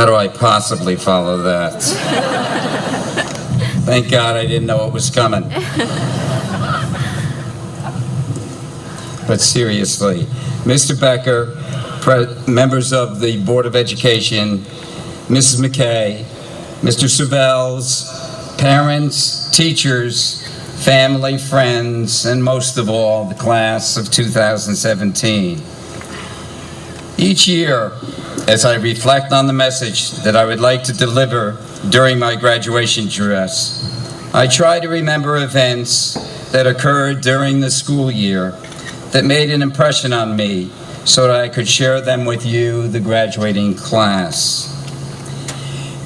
How do I possibly follow that? Thank God I didn't know it was coming. But seriously, Mr. Becker, members of the Board of Education, Mrs. McKay, Mr. Savells, parents, teachers, family, friends, and most of all, the class of 2017. Each year, as I reflect on the message that I would like to deliver during my graduation address, I try to remember events that occurred during the school year that made an impression on me so that I could share them with you, the graduating class.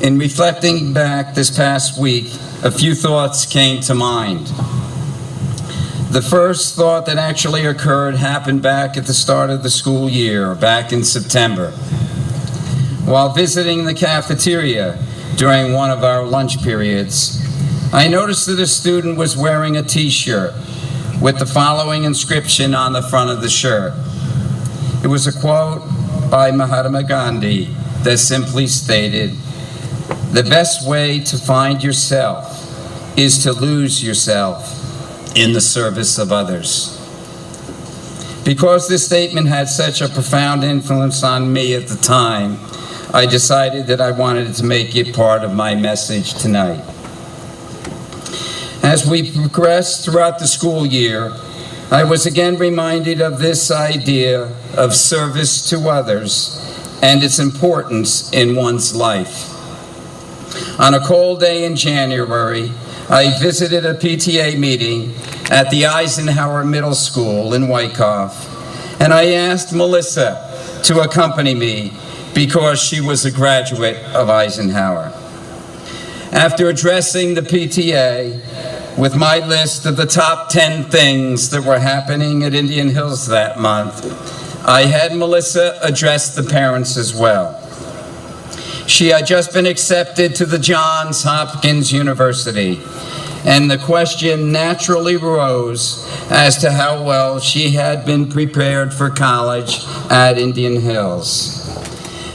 In reflecting back this past week, a few thoughts came to mind. The first thought that actually occurred happened back at the start of the school year, back in September. While visiting the cafeteria during one of our lunch periods, I noticed that a student was wearing a t-shirt with the following inscription on the front of the shirt. It was a quote by Mahatma Gandhi that simply stated, "The best way to find yourself is to lose yourself in the service of others." Because this statement had such a profound influence on me at the time, I decided that I wanted to make it part of my message tonight. As we progressed throughout the school year, I was again reminded of this idea of service to others and its importance in one's life. On a cold day in January, I visited a PTA meeting at the Eisenhower Middle School in Wyckoff, and I asked Melissa to accompany me because she was a graduate of Eisenhower. After addressing the PTA with my list of the top 10 things that were happening at Indian Hills that month, I had Melissa address the parents as well. She had just been accepted to the Johns Hopkins University, and the question naturally arose as to how well she had been prepared for college at Indian Hills.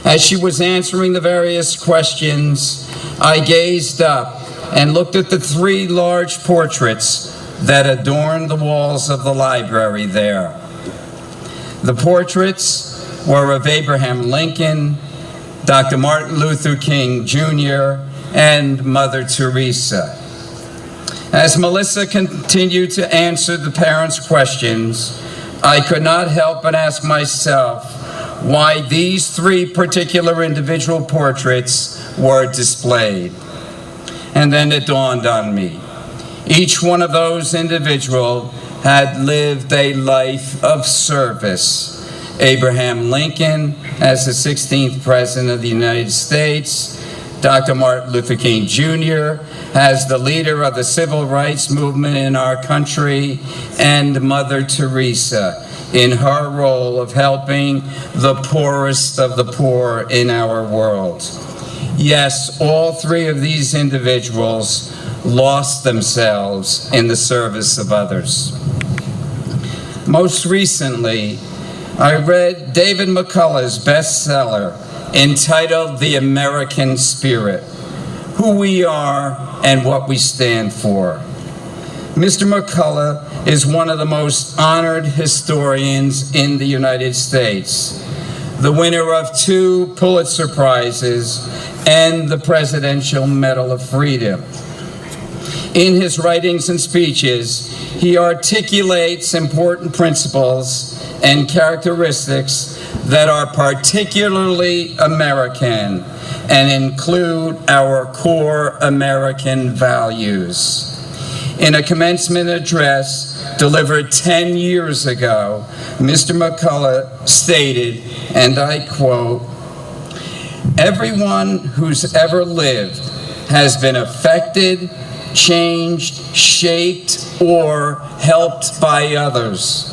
As she was answering the various questions, I gazed up and looked at the 3 large portraits that adorned the walls of the library there. The portraits were of Abraham Lincoln, Dr. Martin Luther King Jr., and Mother Teresa. As Melissa continued to answer the parents' questions, I could not help but ask myself why these 3 particular individual portraits were displayed. And then it dawned on me. Each one of those individuals had lived a life of service. Abraham Lincoln as the 16th President of the United States, Dr. Martin Luther King Jr. as the leader of the civil rights movement in our country, and Mother Teresa in her role of helping the poorest of the poor in our world. Yes, all 3 of these individuals lost themselves in the service of others. Most recently, I read David McCullough's bestseller entitled The American Spirit: Who We Are and What We Stand For. Mr. McCullough is one of the most honored historians in the United States, the winner of 2 Pulitzer Prizes and the Presidential Medal of Freedom. In his writings and speeches, he articulates important principles and characteristics that are particularly American and include our core American values. In a commencement address delivered 10 years ago, Mr. McCullough stated, and I quote, "Everyone who's ever lived has been affected, changed, shaped, or helped by others.